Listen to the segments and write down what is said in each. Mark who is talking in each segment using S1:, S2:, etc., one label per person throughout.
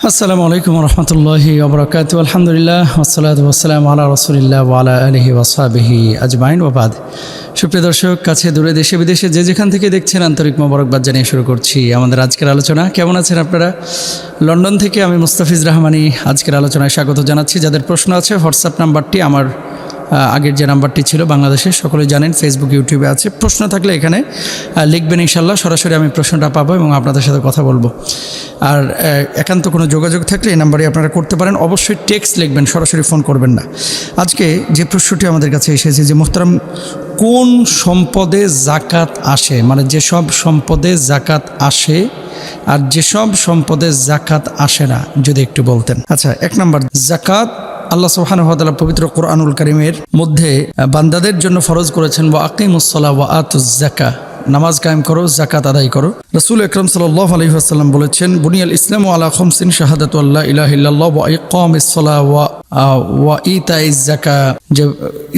S1: আসসালামু আলাইকুম রহমতুল্লাহি ওবরাকাতু। আলহামদুলিল্লাহ ওয়াসসালাতু ওয়াসসালামু আলা রাসূলিল্লাহ ওয়া আলা আলিহি ওয়া সাহবিহি আজমাইন ওয়া বাদ। সুপ্রিয় দর্শক, কাছে দূরে দেশে বিদেশে যে যেখান থেকে দেখছেন আন্তরিক মোবারকবাদ জানিয়ে শুরু করছি আমাদের আজকের আলোচনা। কেমন আছেন আপনারা? লন্ডন থেকে আমি মুস্তাফিজ রহমানি আজকের আলোচনায় স্বাগত জানাচ্ছি। যাদের প্রশ্ন আছে হোয়াটসঅ্যাপ নাম্বারটি আমার আগের যে নাম্বারটি ছিল বাংলাদেশে সকলেই জানেন, ফেসবুক ইউটিউবে আছে। প্রশ্ন থাকলে এখানে লিখবেন, ইনশাল্লাহ সরাসরি আমি প্রশ্নটা পাবো এবং আপনাদের সাথে কথা বলবো। আর একান্ত কোনো যোগাযোগ থাকলে এই নাম্বারে আপনারা করতে পারেন। অবশ্যই টেক্সট লিখবেন, সরাসরি ফোন করবেন না। আজকে যে প্রশ্নটি আমাদের কাছে এসেছে যে মোহতারাম, কোন সম্পদে জাকাত আসে, মানে যেসব সম্পদে জাকাত আসে আর যেসব সম্পদে জাকাত আসে না, যদি একটু বলতেন। আচ্ছা, 1 নম্বর, জাকাত আল্লাহ সুবহানাহু ওয়া তাআলা পবিত্র কোরআনুল কারীমের মধ্যে বান্দাদের জন্য ফরজ করেছেন, ওয়া আকিমুস-সালাহ ওয়া আতুজ যাকাহ, নামাজ কায়েম করো, যাকাত আদায় করো। রাসূল আকরাম সাল্লাল্লাহু আলাইহি ওয়াসাল্লাম বলেছেন, বুনিয়াল ইসলামু আলা খামসিন শাহাদাতু আল্লা ইলাহা ইল্লাল্লাহ ওয়া ইকামিস-সালাহ ওয়া ইতাইজ যাকাহ, যে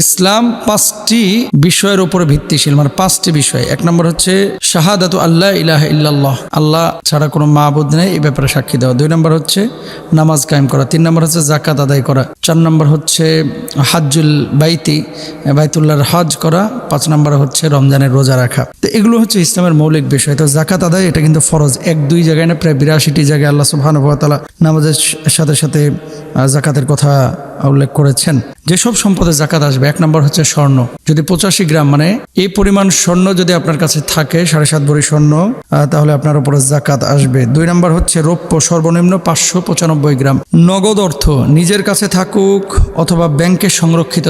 S1: ইসলাম 5টি বিষয়ের উপরে ভিত্তিশীল, মানে 5টি বিষয়। 1 নম্বর হচ্ছে শাহাদাতু আল্লা ইলাহা ইল্লাল্লাহ, আল্লাহ ছাড়া কোনো মাবুদ নেই, এই ব্যাপারে সাক্ষী দেওয়া। 2 নম্বর হচ্ছে নামাজ কায়েম করা। 3 নম্বর হচ্ছে যাকাত আদায় করা। 4 নম্বর হচ্ছে হাজ্জুল বাইতুল্লাহর হজ করা। 5 নম্বর হচ্ছে রমজানের রোজা রাখা। তো এগুলো হচ্ছে ইসলামের মৌলিক বিষয়। তো যাকাত আদায় এটা কিন্তু ফরজ। 1-2 জায়গায় না, প্রায় 82টি জায়গায় আল্লাহ সুবহানাহু ওয়া তাআলা নামাজের সাথে সাথে যাকাতের কথা উল্লেখ করেছেন। যেসব সম্পদে জাকাত আসবে, 1 নম্বর হচ্ছে স্বর্ণ। যদি 85 গ্রাম, মানে এই পরিমাণ স্বর্ণ যদি আপনার কাছে থাকে, 7.5 ভরি স্বর্ণ, তাহলে আপনার উপরে জাকাত আসবে। 2 নম্বর হচ্ছে রৌপ্য, সর্বনিম্ন 595 গ্রাম। নগদ অর্থ নিজের কাছে থাকুক অথবা ব্যাংকে সংরক্ষিত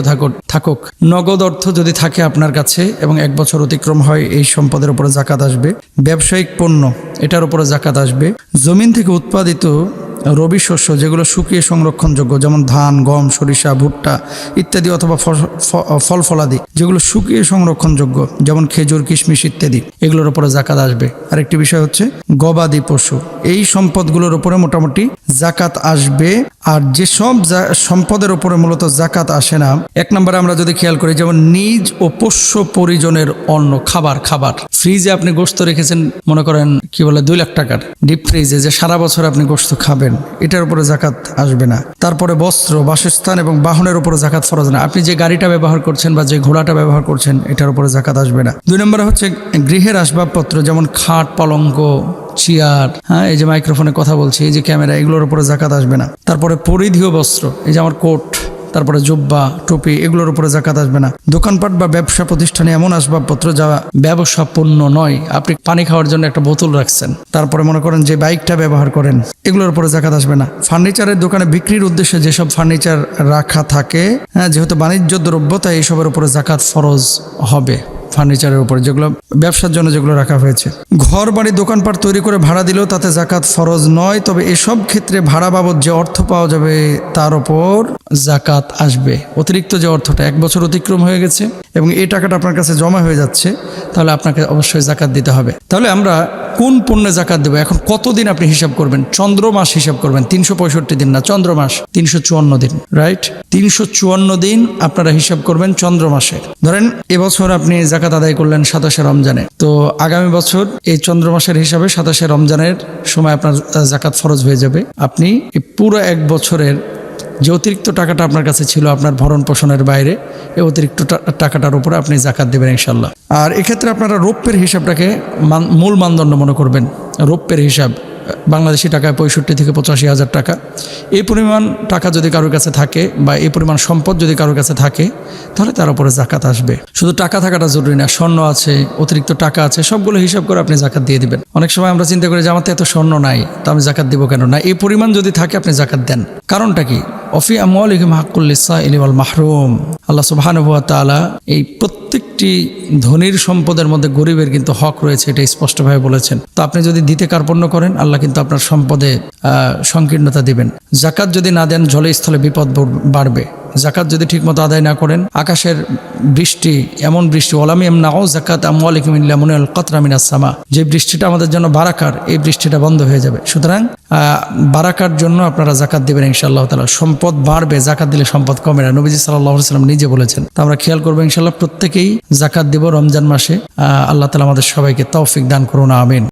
S1: থাকুক, নগদ অর্থ যদি থাকে আপনার কাছে এবং 1 বছর অতিক্রম হয়, এই সম্পদের উপরে জাকাত আসবে। ব্যবসায়িক পণ্য, এটার উপরে জাকাত আসবে। জমিন থেকে উৎপাদিত রবি শস্য, যেগুলো শুকিয়ে সংরক্ষণযোগ্য, যেমন ধান, গম, সরিষা, ভুট্টা ইত্যাদি, অথবা ফল ফলাদি যেগুলো শুকিয়ে সংরক্ষণযোগ্য, যেমন খেজুর, কিশমিশ ইত্যাদি, এগুলোর উপরে জাকাত আসবে। আরেকটি বিষয় হচ্ছে গবাদি পশু, এই সম্পদগুলোর উপরে মোটামুটি জাকাত আসবে। আর যেসব সম্পদের উপরে মূলত জাকাত আসে না, 1 নম্বরে আমরা যদি খেয়াল করি, যেমন নিজ ও পোষ্য পরিজনের অন্ন, খাবার। ফ্রিজে আপনি গোশত রেখেছেন, মনে করেন 2 লাখ টাকার ডিপ ফ্রিজে, যে সারা বছর আপনি গোশত খাবেন, এটার উপরে জাকাত আসবে না। তারপরে বস্ত্র, বাসস্থান এবং বাহনের উপরে জাকাত ফরজ না। আপনি যে গাড়িটা ব্যবহার করছেন বা যে ঘোড়াটা ব্যবহার করছেন, এটার উপরে জাকাত আসবে না। 2 নম্বরে হচ্ছে গৃহের আসবাবপত্র, যেমন খাট, পালঙ্ক, চেয়ার, এই যে মাইক্রোফোনে কথা বলছি, এই যে ক্যামেরা, এগুলোর উপরে জাকাত আসবে না। তারপরে পরিধেয় বস্ত্র, এই যে আমার কোট, তারপরে জুব্বা, টুপি, এগুলোর উপরে জাকাত আসবে না। দোকানপাট বা ব্যবসা প্রতিষ্ঠানে এমন আসবাবপত্র যা ব্যবসা পণ্য নয়, আপনি পানি খাওয়ার জন্য একটা বোতল রাখছেন, তারপরে মনে করেন যে বাইকটা ব্যবহার করেন, এগুলোর উপরে জাকাত আসবে না। ফার্নিচারের দোকানে বিক্রির উদ্দেশ্যে যেসব ফার্নিচার রাখা থাকে, যেহেতু বাণিজ্য দ্রব্য, তাই এইসবের উপরে জাকাত ফরজ হবে। ফার্নিচারের উপরে যেগুলো ব্যবসার জন্য যেগুলো রাখা হয়েছে। ঘর বাড়ি দোকানপাট তৈরি করে ভাড়া দিলেও তাতে জাকাত ফরজ নয়, তবে এসব ক্ষেত্রে ভাড়া বাবদ যে অর্থ পাওয়া যাবে তার উপর জাকাত আসবে। অতিরিক্ত যে অর্থটা 1 বছর অতিক্রম হয়ে গেছে এবং এই টাকাটা আপনার কাছে জমা হয়ে যাচ্ছে, তাহলে আপনাকে অবশ্যই জাকাত দিতে হবে। তাহলে আমরা কোন পণ্যে জাকাত দেবো? এখন কতদিন আপনি হিসাব করবেন? চন্দ্র মাস হিসাব করবেন, 365 দিন না, চন্দ্র মাস 354 দিন, রাইট? 354 দিন আপনারা হিসাব করবেন চন্দ্র মাসের। ধরেন এবছর আপনি জাকাত আদায় করলেন 27শে রমজানে, তো আগামী বছর এই চন্দ্র মাসের হিসাবে 27শে রমজানের সময় আপনার জাকাত ফরজ হয়ে যাবে। আপনি এই পুরো 1 বছরের যে অতিরিক্ত টাকাটা আপনার কাছে ছিল আপনার ভরণ পোষণের বাইরে, এই অতিরিক্ত টাকাটার উপরে আপনি জাকাত দেবেন ইনশাল্লাহ। আর এক্ষেত্রে আপনারা রৌপ্যের হিসাবটাকে মূল মানদণ্ড মনে করবেন। রৌপ্যের হিসাব বাংলাদেশি টাকায় 65 থেকে 85 হাজার টাকা। এই পরিমাণ টাকা যদি কারোর কাছে থাকে বা এই পরিমাণ সম্পদ যদি কারোর কাছে থাকে, তাহলে তার উপরে জাকাত আসবে। শুধু টাকা থাকাটা জরুরি না, স্বর্ণ আছে, অতিরিক্ত টাকা আছে, সবগুলো হিসাব করে আপনি জাকাত দিয়ে দিবেন। অনেক সময় আমরা চিন্তা করি যে আমার তো এত স্বর্ণ নাই, তো আমি জাকাত দিব কেন? না, এই পরিমাণ যদি থাকে আপনি জাকাত দেন। কারণটা কি? অফি আমওয়ালিহিম হাক্কুল লিসাইলি ওয়াল মাহরুম, আল্লাহ সুবহানাহু ওয়া তাআলা এই প্রত্যেকটি ধনীর সম্পদের মধ্যে গরিবের কিন্তু হক রয়েছে, এটা স্পষ্টভাবে বলেছেন। তো আপনি যদি দিতে কার্পণ্য করেন, আল্লাহ কিন্তু আপনার সম্পদে সংকীর্ণতা দিবেন। জাকাত যদি না দেন, জলে স্থলে বিপদ বাড়বে। জাকাত যদি ঠিকমতো আদায় না করেন, আকাশের বৃষ্টি, এমন বৃষ্টি, ওয়ালাম ইয়ামনাউ যাকাত আমওয়ালিকুম ইল্লা মুনাল কাতরা মিনাস সামা, যে বৃষ্টিটা আমাদের জন্য বারাকার, এই বৃষ্টিটা বন্ধ হয়ে যাবে। সুতরাং বারাকার জন্য আপনারা জাকাত দিবেন ইনশাআল্লাহ তাআলা। সম্পদ বাড়বে, জাকাত দিলে সম্পদ কমে না, নবীজি সাল্লাল্লাহু আলাইহি ওয়াসাল্লাম নিজে বলেছেন। তো আমরা খেয়াল করবো ইনশাআল্লাহ, প্রত্যেকেই জাকাত দিব রমজান মাসে। আল্লাহ তাআলা আমাদের সবাইকে তৌফিক দান করুন, আমিন।